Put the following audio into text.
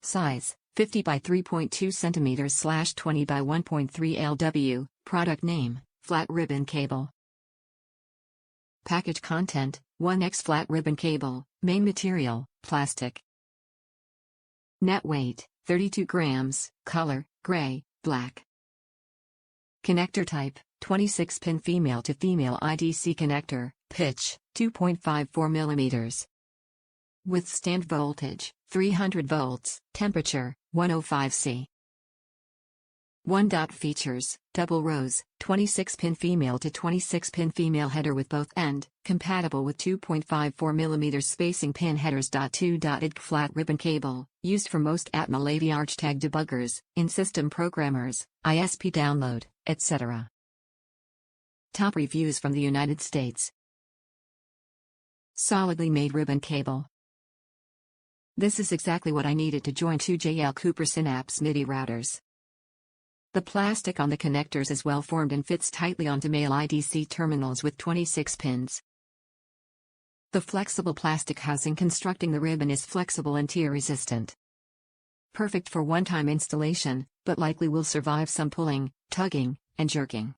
Size, 50 by 3.2 cm / 20 by 1.3 lw. Product name, flat ribbon cable. Package content, 1x flat ribbon cable. Main material, plastic. Net weight, 32 grams. Color, gray, black. Connector type, 26-pin female to female IDC connector. Pitch, 2.54 mm. Withstand voltage, 300 volts. Temperature, 105 C. 1. Features, double rows, 26-pin female to 26-pin female header with both end, compatible with 2.54 mm spacing pin headers. 2. IDC flat ribbon cable, used for most Atmel AV Arch tag debuggers, in-system programmers, ISP download, etc. Top reviews from the United States. Solidly made ribbon cable. This is exactly what I needed to join 2JL Cooper Synapse MIDI routers. The plastic on the connectors is well formed and fits tightly onto male IDC terminals with 26 pins. The flexible plastic housing constructing the ribbon is flexible and tear resistant. Perfect for one-time installation, but likely will survive some pulling, tugging, and jerking.